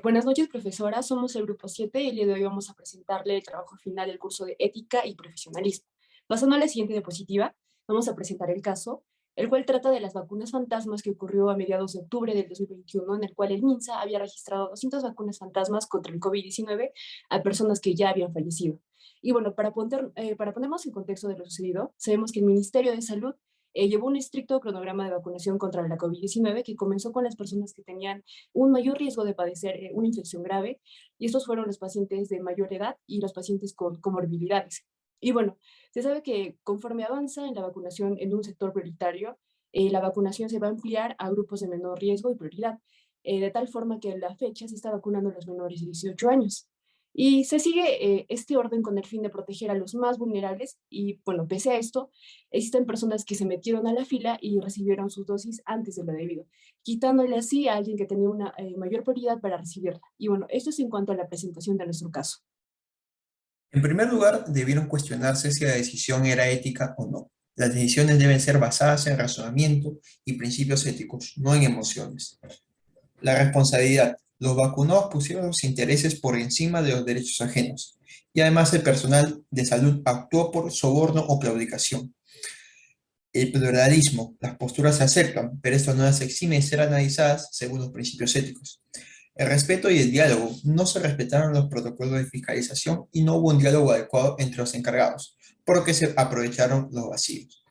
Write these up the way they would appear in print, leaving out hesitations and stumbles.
Buenas noches, profesora. Somos el grupo 7 y el día de hoy vamos a presentarle el trabajo final del curso de Ética y Profesionalismo. Pasando a la siguiente diapositiva, vamos a presentar el caso, el cual trata de las vacunas fantasmas que ocurrió a mediados de octubre del 2021, en el cual el MINSA había registrado 200 vacunas fantasmas contra el COVID-19 a personas que ya habían fallecido. Y bueno, para ponernos en contexto de lo sucedido, sabemos que el Ministerio de Salud llevó un estricto cronograma de vacunación contra la COVID-19 que comenzó con las personas que tenían un mayor riesgo de padecer una infección grave, y estos fueron los pacientes de mayor edad y los pacientes con comorbilidades. Y bueno, se sabe que conforme avanza en la vacunación en un sector prioritario, la vacunación se va a ampliar a grupos de menor riesgo y prioridad, de tal forma que a la fecha se está vacunando a los menores de 18 años. Y se sigue este orden con el fin de proteger a los más vulnerables y, bueno, pese a esto, existen personas que se metieron a la fila y recibieron sus dosis antes de lo debido, quitándole así a alguien que tenía una mayor prioridad para recibirla. Y bueno, esto es en cuanto a la presentación de nuestro caso. En primer lugar, debieron cuestionarse si la decisión era ética o no. Las decisiones deben ser basadas en razonamiento y principios éticos, no en emociones. La responsabilidad. Los vacunados pusieron sus intereses por encima de los derechos ajenos. Y además el personal de salud actuó por soborno o claudicación. El pluralismo. Las posturas se aceptan, pero esto no las exime de ser analizadas según los principios éticos. El respeto y el diálogo. No se respetaron los protocolos de fiscalización y no hubo un diálogo adecuado entre los encargados, por lo que se aprovecharon los vacíos.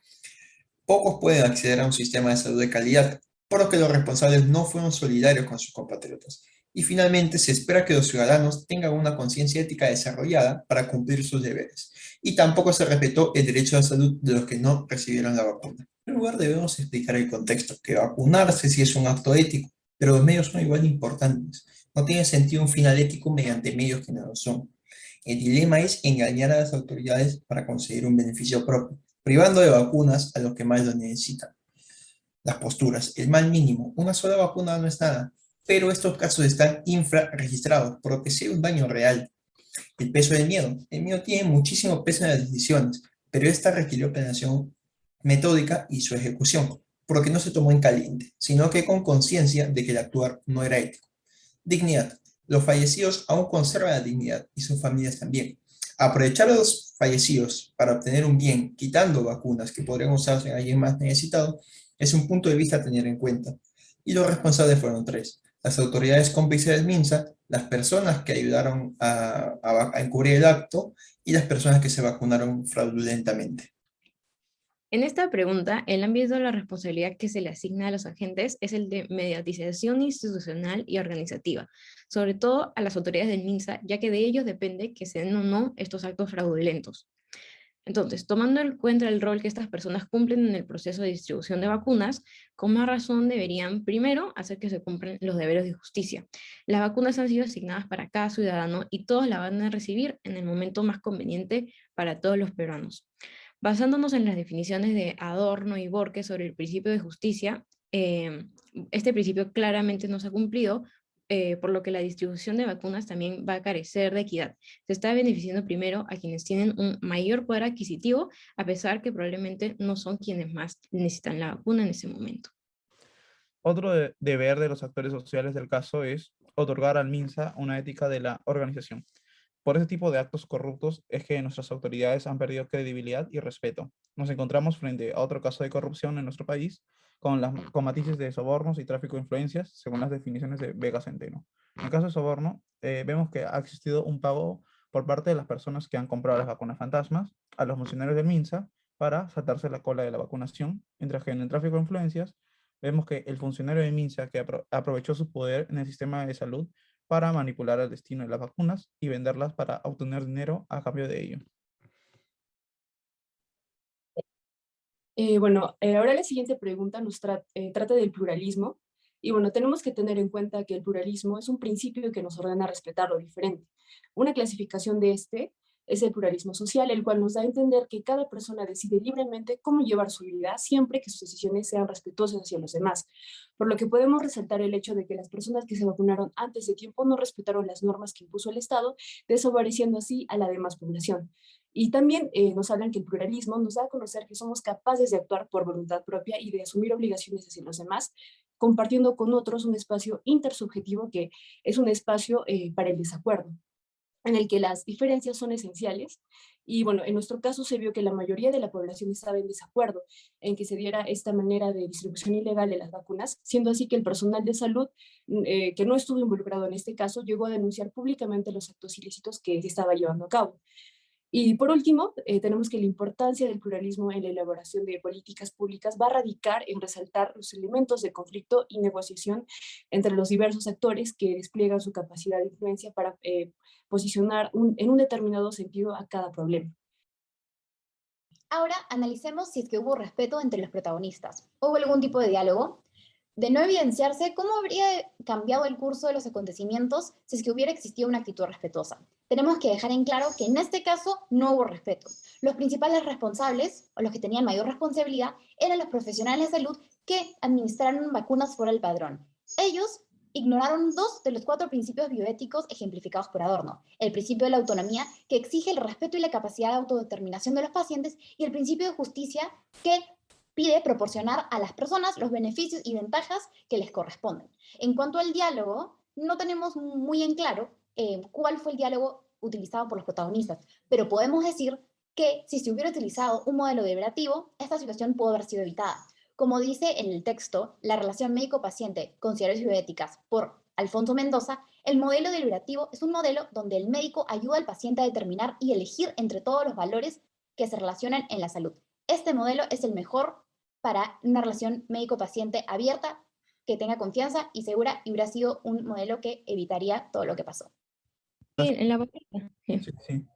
Pocos pueden acceder a un sistema de salud de calidad, por lo que los responsables no fueron solidarios con sus compatriotas. Y finalmente, se espera que los ciudadanos tengan una conciencia ética desarrollada para cumplir sus deberes. Y tampoco se respetó el derecho a la salud de los que no recibieron la vacuna. En lugar, debemos explicar el contexto, que vacunarse sí es un acto ético, pero los medios son igual de importantes. No tiene sentido un final ético mediante medios que no lo son. El dilema es engañar a las autoridades para conseguir un beneficio propio, privando de vacunas a los que más lo necesitan. Las posturas, el mal mínimo, una sola vacuna no es nada, pero estos casos están infrarregistrados, por lo que sí hay un daño real. El peso del miedo, el miedo tiene muchísimo peso en las decisiones, pero esta requirió planeación metódica y su ejecución, por lo que no se tomó en caliente, sino que con conciencia de que el actuar no era ético. Dignidad. Los fallecidos aún conservan la dignidad y sus familias también. Aprovechar a los fallecidos para obtener un bien, quitando vacunas que podrían usarse en alguien más necesitado, es un punto de vista a tener en cuenta. Y los responsables fueron tres: las autoridades cómplices del MINSA, las personas que ayudaron a encubrir el acto y las personas que se vacunaron fraudulentamente. En esta pregunta, el ámbito de la responsabilidad que se le asigna a los agentes es el de mediatización institucional y organizativa, sobre todo a las autoridades del MINSA, ya que de ellos depende que se den o no estos actos fraudulentos. Entonces, tomando en cuenta el rol que estas personas cumplen en el proceso de distribución de vacunas, con más razón deberían, primero, hacer que se cumplan los deberes de justicia. Las vacunas han sido asignadas para cada ciudadano y todos la van a recibir en el momento más conveniente para todos los peruanos. Basándonos en las definiciones de Adorno y Borges sobre el principio de justicia, este principio claramente no se ha cumplido, por lo que la distribución de vacunas también va a carecer de equidad. Se está beneficiando primero a quienes tienen un mayor poder adquisitivo, a pesar que probablemente no son quienes más necesitan la vacuna en ese momento. Otro deber de los actores sociales del caso es otorgar al MINSA una ética de la organización. Por ese tipo de actos corruptos es que nuestras autoridades han perdido credibilidad y respeto. Nos encontramos frente a otro caso de corrupción en nuestro país, con matices de sobornos y tráfico de influencias, según las definiciones de Vega Centeno. En el caso de soborno, vemos que ha existido un pago por parte de las personas que han comprado las vacunas fantasmas a los funcionarios del MINSA para saltarse la cola de la vacunación, mientras que en el tráfico de influencias vemos que el funcionario de MINSA que aprovechó su poder en el sistema de salud para manipular el destino de las vacunas y venderlas para obtener dinero a cambio de ello. Ahora la siguiente pregunta trata del pluralismo. Y bueno, tenemos que tener en cuenta que el pluralismo es un principio que nos ordena respetar lo diferente. Una clasificación de este es el pluralismo social, el cual nos da a entender que cada persona decide libremente cómo llevar su vida, siempre que sus decisiones sean respetuosas hacia los demás. Por lo que podemos resaltar el hecho de que las personas que se vacunaron antes de tiempo no respetaron las normas que impuso el Estado, desobedeciendo así a la demás población. Y también nos hablan que el pluralismo nos da a conocer que somos capaces de actuar por voluntad propia y de asumir obligaciones hacia los demás, compartiendo con otros un espacio intersubjetivo que es un espacio para el desacuerdo, en el que las diferencias son esenciales. Y bueno, en nuestro caso se vio que la mayoría de la población estaba en desacuerdo en que se diera esta manera de distribución ilegal de las vacunas, siendo así que el personal de salud, que no estuvo involucrado en este caso, llegó a denunciar públicamente los actos ilícitos que se estaba llevando a cabo. Y por último, tenemos que la importancia del pluralismo en la elaboración de políticas públicas va a radicar en resaltar los elementos de conflicto y negociación entre los diversos actores que despliegan su capacidad de influencia para posicionar en un determinado sentido a cada problema. Ahora analicemos si es que hubo respeto entre los protagonistas. ¿Hubo algún tipo de diálogo? De no evidenciarse, ¿cómo habría cambiado el curso de los acontecimientos si es que hubiera existido una actitud respetuosa? Tenemos que dejar en claro que en este caso no hubo respeto. Los principales responsables, o los que tenían mayor responsabilidad, eran los profesionales de salud que administraron vacunas fuera del padrón. Ellos ignoraron 2 de los 4 principios bioéticos ejemplificados por Adorno: el principio de la autonomía, que exige el respeto y la capacidad de autodeterminación de los pacientes, y el principio de justicia, que pide proporcionar a las personas los beneficios y ventajas que les corresponden. En cuanto al diálogo, no tenemos muy en claro cuál fue el diálogo utilizado por los protagonistas, pero podemos decir que si se hubiera utilizado un modelo deliberativo, esta situación pudo haber sido evitada. Como dice en el texto, La relación médico-paciente, consideraciones bioéticas, por Alfonso Mendoza, el modelo deliberativo es un modelo donde el médico ayuda al paciente a determinar y elegir entre todos los valores que se relacionan en la salud. Este modelo es el mejor para una relación médico-paciente abierta, que tenga confianza y segura, y hubiera sido un modelo que evitaría todo lo que pasó. Sí, en la batalla. Sí, sí.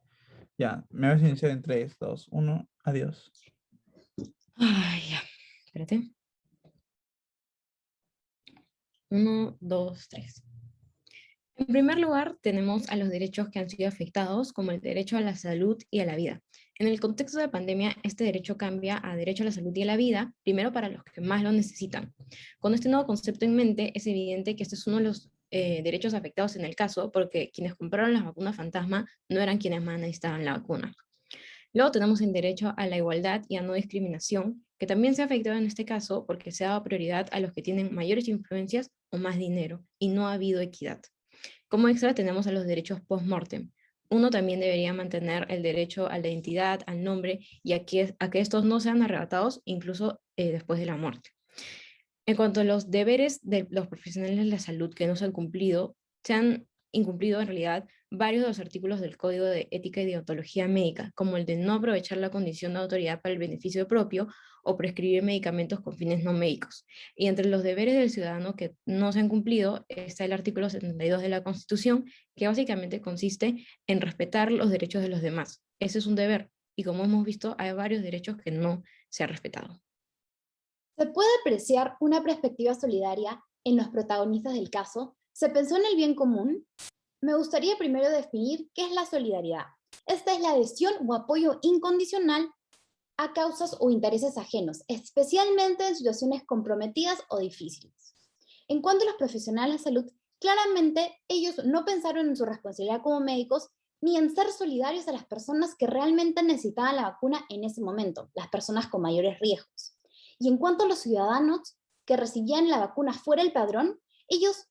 Ya, me vas a iniciar en 3, 2, 1, adiós. Ay, ya. Espérate. 1, 2, 3. En primer lugar, tenemos a los derechos que han sido afectados, como el derecho a la salud y a la vida. En el contexto de pandemia, este derecho cambia a derecho a la salud y a la vida, primero para los que más lo necesitan. Con este nuevo concepto en mente, es evidente que este es uno de los derechos afectados en el caso, porque quienes compraron las vacunas fantasma no eran quienes más necesitaban la vacuna. Luego tenemos el derecho a la igualdad y a no discriminación, que también se ha afectado en este caso porque se ha dado prioridad a los que tienen mayores influencias o más dinero, y no ha habido equidad. Como extra tenemos a los derechos post-mortem. Uno también debería mantener el derecho a la identidad, al nombre, y a que estos no sean arrebatados incluso después de la muerte. En cuanto a los deberes de los profesionales de la salud que no se han cumplido incumplido en realidad varios de los artículos del Código de Ética y Deontología Médica, como el de no aprovechar la condición de autoridad para el beneficio propio o prescribir medicamentos con fines no médicos. Y entre los deberes del ciudadano que no se han cumplido está el artículo 72 de la Constitución, que básicamente consiste en respetar los derechos de los demás. Ese es un deber, y como hemos visto, hay varios derechos que no se han respetado. Se puede apreciar una perspectiva solidaria en los protagonistas del caso. ¿Se pensó en el bien común? Me gustaría primero definir qué es la solidaridad. Esta es la adhesión o apoyo incondicional a causas o intereses ajenos, especialmente en situaciones comprometidas o difíciles. En cuanto a los profesionales de salud, claramente ellos no pensaron en su responsabilidad como médicos ni en ser solidarios a las personas que realmente necesitaban la vacuna en ese momento, las personas con mayores riesgos. Y en cuanto a los ciudadanos que recibían la vacuna fuera del padrón, ellos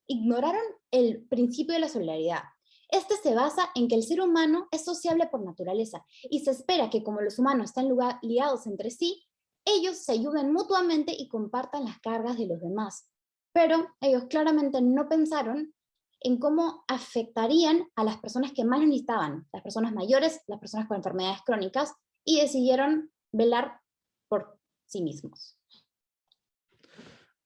ignoraron el principio de la solidaridad. Este se basa en que el ser humano es sociable por naturaleza y se espera que, como los humanos están ligados entre sí, ellos se ayuden mutuamente y compartan las cargas de los demás. Pero ellos claramente no pensaron en cómo afectarían a las personas que más lo necesitaban, las personas mayores, las personas con enfermedades crónicas, y decidieron velar por sí mismos.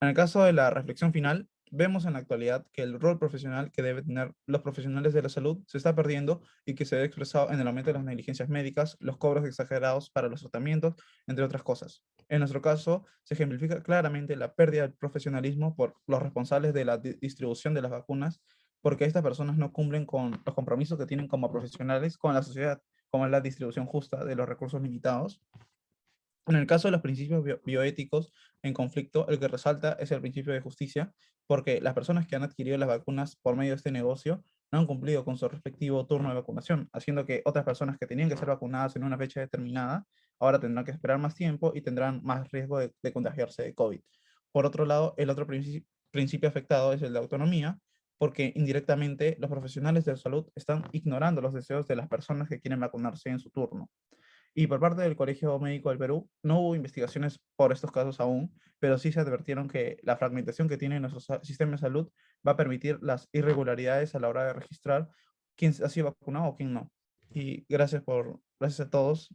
En el caso de la reflexión final, vemos en la actualidad que el rol profesional que deben tener los profesionales de la salud se está perdiendo y que se ve expresado en el aumento de las negligencias médicas, los cobros exagerados para los tratamientos, entre otras cosas. En nuestro caso, se ejemplifica claramente la pérdida del profesionalismo por los responsables de la distribución de las vacunas, porque estas personas no cumplen con los compromisos que tienen como profesionales con la sociedad, como es la distribución justa de los recursos limitados. En el caso de los principios bioéticos en conflicto, el que resalta es el principio de justicia, porque las personas que han adquirido las vacunas por medio de este negocio no han cumplido con su respectivo turno de vacunación, haciendo que otras personas que tenían que ser vacunadas en una fecha determinada, ahora tendrán que esperar más tiempo y tendrán más riesgo de contagiarse de COVID. Por otro lado, el otro principio afectado es el de autonomía, porque indirectamente los profesionales de salud están ignorando los deseos de las personas que quieren vacunarse en su turno. Y por parte del Colegio Médico del Perú, no hubo investigaciones por estos casos aún, pero sí se advirtieron que la fragmentación que tiene nuestro sistema de salud va a permitir las irregularidades a la hora de registrar quién ha sido vacunado o quién no. Y gracias a todos